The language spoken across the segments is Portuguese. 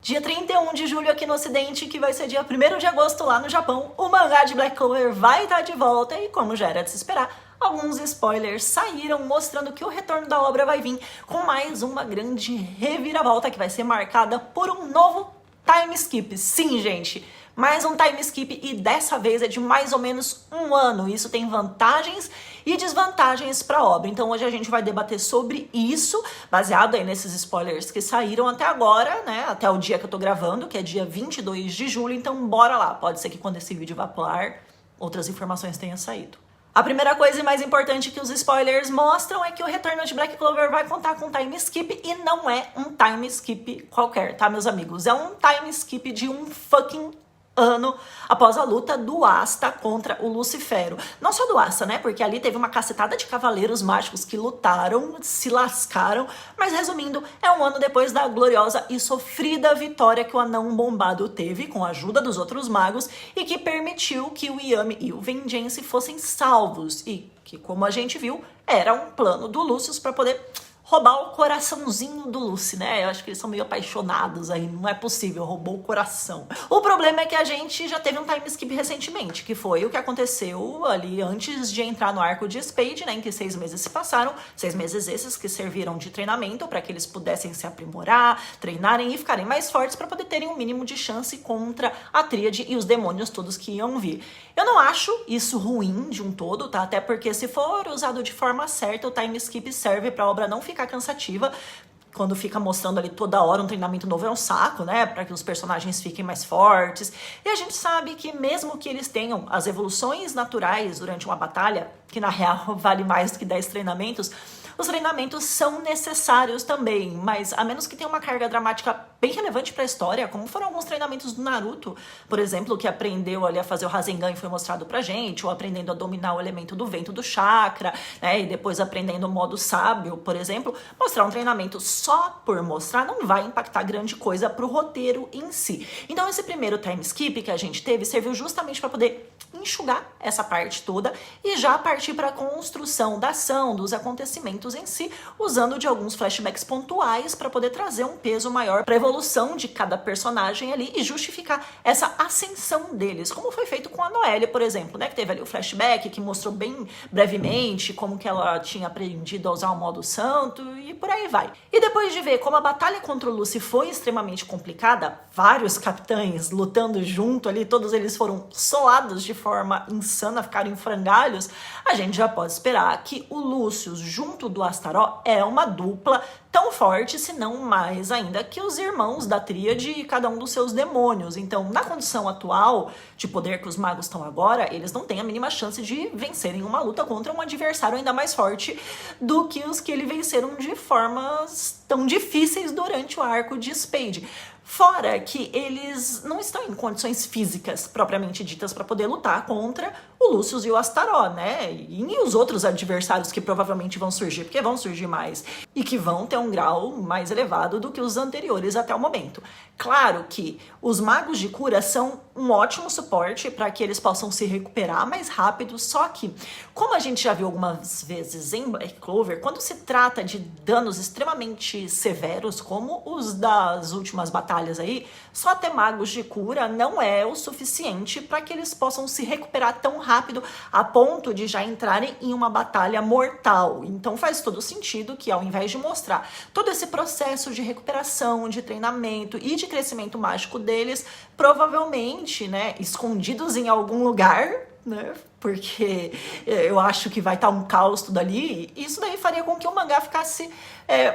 dia 31 de julho aqui no Ocidente, que vai ser dia 1º de agosto lá no Japão, o mangá de Black Clover vai estar de volta e, como já era de se esperar, alguns spoilers saíram mostrando que o retorno da obra vai vir com mais uma grande reviravolta que vai ser marcada por um novo time skip. Sim, gente, mais um time skip e dessa vez é de mais ou menos um ano. Isso tem vantagens e desvantagens para a obra. Então hoje a gente vai debater sobre isso, baseado aí nesses spoilers que saíram até agora, né? Até o dia que eu tô gravando, que é dia 22 de julho. Então bora lá, pode ser que quando esse vídeo vá pro ar, outras informações tenham saído. A primeira coisa e mais importante que os spoilers mostram é que o retorno de Black Clover vai contar com time skip e não é um time skip qualquer, tá, meus amigos? É um time skip de um fucking ano após a luta do Asta contra o Lucifero. Não só do Asta, né? Porque ali teve uma cacetada de cavaleiros mágicos que lutaram, se lascaram, mas resumindo, é um ano depois da gloriosa e sofrida vitória que o Anão Bombado teve com a ajuda dos outros magos e que permitiu que o Yami e o Vengeance fossem salvos e que, como a gente viu, era um plano do Lucius para poder roubar o coraçãozinho do Lucy, né? Eu acho que eles são meio apaixonados aí, não é possível, roubou o coração. O problema é que a gente já teve um time skip recentemente, que foi o que aconteceu ali antes de entrar no arco de Spade, né? Em que 6 meses se passaram, 6 meses esses que serviram de treinamento para que eles pudessem se aprimorar, treinarem e ficarem mais fortes para poder terem um mínimo de chance contra a Tríade e os demônios todos que iam vir. Eu não acho isso ruim de um todo, tá? Até porque se for usado de forma certa, o time skip serve para a obra não ficar cansativa. Quando fica mostrando ali toda hora um treinamento novo é um saco, né? Para que os personagens fiquem mais fortes. E a gente sabe que mesmo que eles tenham as evoluções naturais durante uma batalha, que na real vale mais do que 10 treinamentos, os treinamentos são necessários também, mas a menos que tenha uma carga dramática bem relevante para a história, como foram alguns treinamentos do Naruto, por exemplo, que aprendeu ali a fazer o Rasengan e foi mostrado pra gente, ou aprendendo a dominar o elemento do vento do chakra, né, e depois aprendendo o modo sábio, por exemplo, mostrar um treinamento só por mostrar não vai impactar grande coisa pro roteiro em si. Então esse primeiro time skip que a gente teve serviu justamente para poder enxugar essa parte toda e já partir para a construção da ação, dos acontecimentos em si, usando de alguns flashbacks pontuais para poder trazer um peso maior para a evolução de cada personagem ali e justificar essa ascensão deles, como foi feito com a Noelle, por exemplo, né, que teve ali o flashback que mostrou bem brevemente como que ela tinha aprendido a usar o modo santo e por aí vai. E depois de ver como a batalha contra o Lucy foi extremamente complicada, vários capitães lutando junto ali, todos eles foram solados de forma insana, ficaram em frangalhos, a gente já pode esperar que o Lucius junto do Astaró é uma dupla tão forte, se não mais ainda, que os irmãos da Tríade e cada um dos seus demônios. Então, na condição atual de poder que os magos estão agora, eles não têm a mínima chance de vencerem uma luta contra um adversário ainda mais forte do que os que eles venceram de formas tão difíceis durante o arco de Spade. Fora que eles não estão em condições físicas propriamente ditas para poder lutar contra o Lucius e o Astaró, né? E os outros adversários que provavelmente vão surgir, porque vão surgir mais, e que vão ter um grau mais elevado do que os anteriores até o momento. Claro que os magos de cura são um ótimo suporte para que eles possam se recuperar mais rápido, só que, como a gente já viu algumas vezes em Black Clover, quando se trata de danos extremamente severos, como os das últimas batalhas aí, só ter magos de cura não é o suficiente para que eles possam se recuperar tão rápido a ponto de já entrarem em uma batalha mortal. Então faz todo sentido que, ao invés de mostrar todo esse processo de recuperação, de treinamento e de crescimento mágico deles, provavelmente, né, escondidos em algum lugar, né, porque eu acho que vai estar um caos tudo ali, e isso daí faria com que o mangá ficasse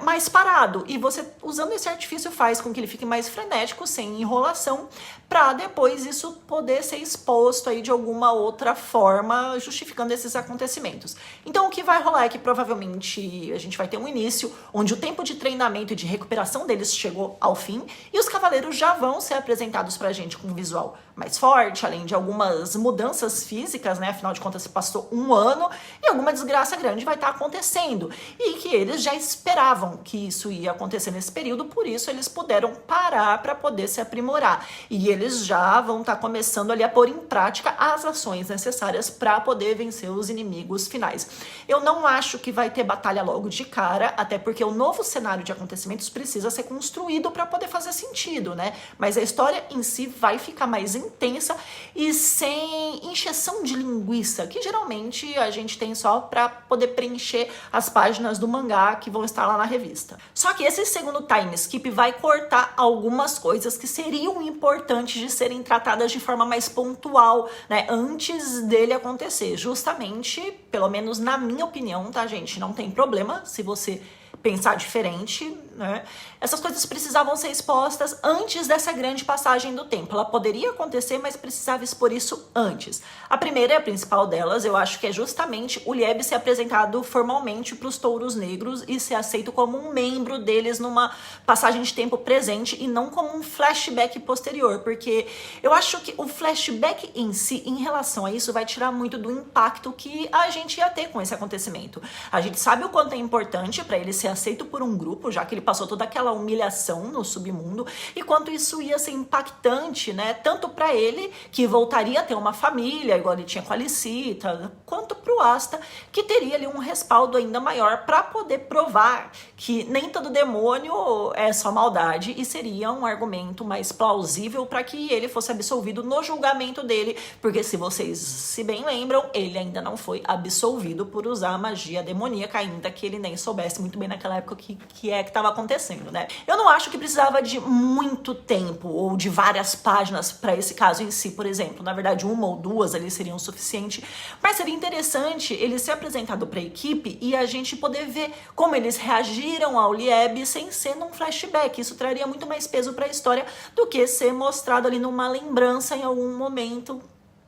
mais parado, e você usando esse artifício faz com que ele fique mais frenético, sem enrolação, para depois isso poder ser exposto aí de alguma outra forma, justificando esses acontecimentos. Então o que vai rolar é que provavelmente a gente vai ter um início onde o tempo de treinamento e de recuperação deles chegou ao fim, e os cavaleiros já vão ser apresentados pra gente com um visual mais forte, além de algumas mudanças físicas, né, né? Afinal de contas, se passou um ano e alguma desgraça grande vai estar acontecendo. E que eles já esperavam que isso ia acontecer nesse período, por isso eles puderam parar para poder se aprimorar. E eles já vão estar começando ali a pôr em prática as ações necessárias para poder vencer os inimigos finais. Eu não acho que vai ter batalha logo de cara, até porque o novo cenário de acontecimentos precisa ser construído para poder fazer sentido, né? Mas a história em si vai ficar mais intensa e sem encheção de linguiça, que geralmente a gente tem só para poder preencher as páginas do mangá que vão estar lá na revista. Só que esse segundo time skip vai cortar algumas coisas que seriam importantes de serem tratadas de forma mais pontual, né, antes dele acontecer. Justamente, pelo menos na minha opinião, tá, gente? Não tem problema se você pensar diferente, né? Essas coisas precisavam ser expostas antes dessa grande passagem do tempo. Ela poderia acontecer, mas precisava expor isso antes. A primeira e a principal delas, eu acho que é justamente o Lieb ser apresentado formalmente para os Touros Negros e ser aceito como um membro deles numa passagem de tempo presente e não como um flashback posterior, porque eu acho que o flashback em si, em relação a isso, vai tirar muito do impacto que a gente ia ter com esse acontecimento. A gente sabe o quanto é importante para ele ser aceito por um grupo, já que ele passou toda aquela humilhação no submundo, e quanto isso ia ser impactante, né? Tanto para ele, que voltaria a ter uma família, igual ele tinha com a Alicita, quanto pro Asta, que teria ali um respaldo ainda maior para poder provar que nem todo demônio é só maldade, e seria um argumento mais plausível para que ele fosse absolvido no julgamento dele, porque se vocês se bem lembram, ele ainda não foi absolvido por usar a magia demoníaca, ainda que ele nem soubesse muito bem naquela época que estava acontecendo, né? Eu não acho que precisava de muito tempo ou de várias páginas para esse caso em si, por exemplo. Na verdade, uma ou duas ali seriam o suficiente, mas seria interessante ele ser apresentado para a equipe e a gente poder ver como eles reagiram ao Lieb sem ser num flashback. Isso traria muito mais peso para a história do que ser mostrado ali numa lembrança em algum momento,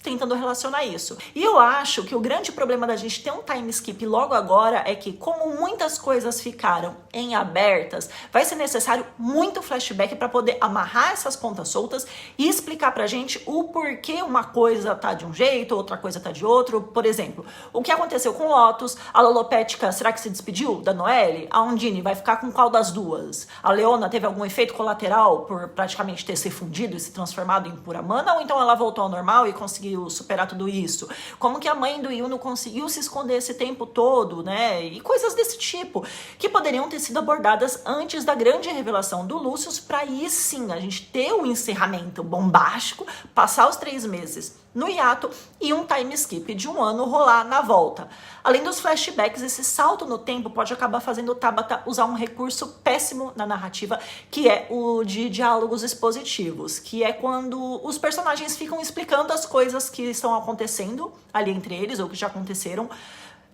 tentando relacionar isso. E eu acho que o grande problema da gente ter um time skip logo agora é que, como muitas coisas ficaram em abertas, vai ser necessário muito flashback para poder amarrar essas pontas soltas e explicar pra gente o porquê uma coisa tá de um jeito, outra coisa tá de outro. Por exemplo, o que aconteceu com Lotus? A Lolopética, será que se despediu da Noelle? A Undine vai ficar com qual das duas? A Leona teve algum efeito colateral por praticamente ter se fundido e se transformado em pura mana? Ou então ela voltou ao normal e conseguiu superar tudo isso? Como que a mãe do Yuno conseguiu se esconder esse tempo todo, né? E coisas desse tipo, que poderiam ter sido abordadas antes da grande revelação do Lucius, para aí sim a gente ter um encerramento bombástico, passar os 3 meses no hiato e um time skip de 1 ano rolar na volta. Além dos flashbacks, esse salto no tempo pode acabar fazendo o Tabata usar um recurso péssimo na narrativa, que é o de diálogos expositivos, que é quando os personagens ficam explicando as coisas que estão acontecendo ali entre eles, ou que já aconteceram,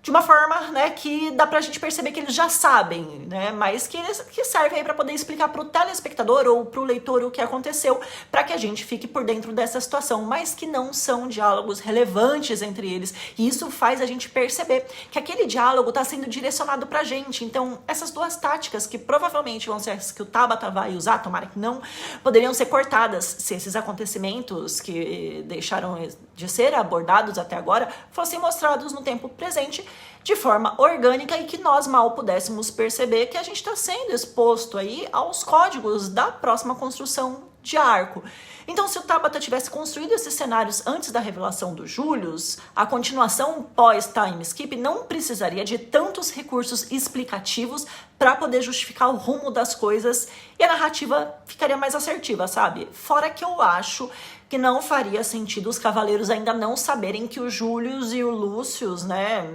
de uma forma, né, que dá pra gente perceber que eles já sabem, né, mas que serve aí pra poder explicar pro telespectador ou pro leitor o que aconteceu, pra que a gente fique por dentro dessa situação, mas que não são diálogos relevantes entre eles, e isso faz a gente perceber que aquele diálogo tá sendo direcionado pra gente. Então, essas duas táticas, que provavelmente vão ser as que o Tabata vai usar, tomara que não, poderiam ser cortadas se esses acontecimentos que deixaram de ser abordados até agora fossem mostrados no tempo presente, de forma orgânica, e que nós mal pudéssemos perceber que a gente está sendo exposto aí aos códigos da próxima construção de arco. Então, se o Tabata tivesse construído esses cenários antes da revelação do Julius, a continuação pós-time skip não precisaria de tantos recursos explicativos para poder justificar o rumo das coisas, e a narrativa ficaria mais assertiva, sabe? Fora que eu acho que não faria sentido os cavaleiros ainda não saberem que o Julius e o Lucius, né,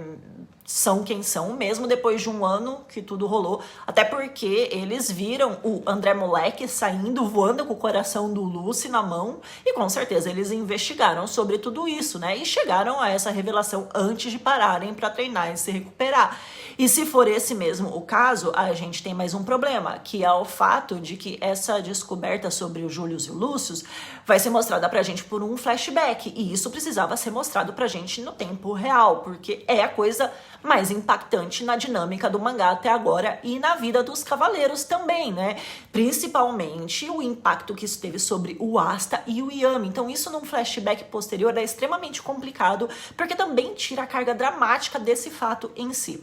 são quem são, mesmo depois de 1 ano que tudo rolou, até porque eles viram o André Moleque saindo, voando com o coração do Lucy na mão, e com certeza eles investigaram sobre tudo isso, né, e chegaram a essa revelação antes de pararem para treinar e se recuperar. E se for esse mesmo o caso, a gente tem mais um problema, que é o fato de que essa descoberta sobre o Julius e o Lucius vai ser mostrada pra gente por um flashback, e isso precisava ser mostrado pra gente no tempo real, porque é a coisa mais impactante na dinâmica do mangá até agora e na vida dos cavaleiros também, né? Principalmente o impacto que isso teve sobre o Asta e o Yami. Então isso num flashback posterior é extremamente complicado, porque também tira a carga dramática desse fato em si.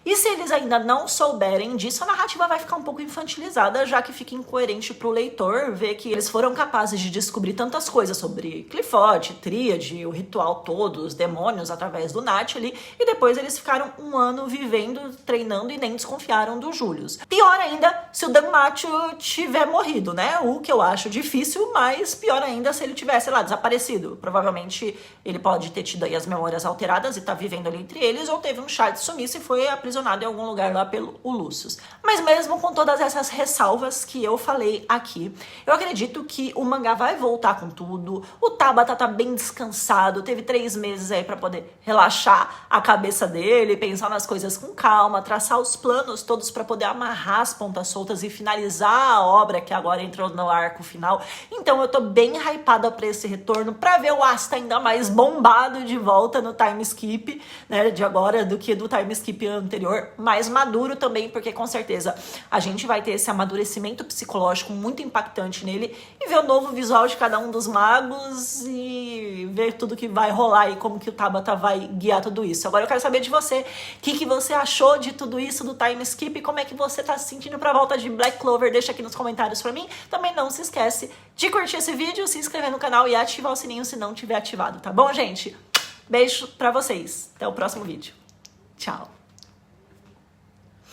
E se eles ainda não souberem disso, a narrativa vai ficar um pouco infantilizada, já que fica incoerente pro leitor ver que eles foram capazes de descobrir tantas coisas sobre Clifford, Tríade, o ritual todo, os demônios através do Nath ali, e depois eles ficaram um ano vivendo, treinando e nem desconfiaram do Julius. Pior ainda se o Danmacho tiver morrido, né? O que eu acho difícil, mas pior ainda se ele tivesse, sei lá, desaparecido. Provavelmente ele pode ter tido aí as memórias alteradas e tá vivendo ali entre eles, ou teve um chá de sumiço e foi aprisionado em algum lugar lá pelo Lucius. Mas mesmo com todas essas ressalvas que eu falei aqui, eu acredito que o mangá vai voltar com tudo. O Tabata tá bem descansado, teve 3 meses aí pra poder relaxar a cabeça dele, pensar nas coisas com calma, traçar os planos todos pra poder amarrar as pontas soltas e finalizar a obra que agora entrou no arco final. Então eu tô bem hypada pra esse retorno, pra ver o Asta ainda mais bombado de volta no time skip, né, de agora do que do time skip anterior, mais maduro também, porque com certeza a gente vai ter esse amadurecimento psicológico muito impactante nele e ver o novo visual de cada um dos magos e ver tudo que vai rolar e como que o Tabata vai guiar tudo isso. Agora eu quero saber de você, o que você achou de tudo isso do time skip e como é que você tá se sentindo pra volta de Black Clover, deixa aqui nos comentários pra mim. Também não se esquece de curtir esse vídeo, se inscrever no canal e ativar o sininho se não tiver ativado, tá bom, gente? Beijo pra vocês, até o próximo vídeo. Tchau!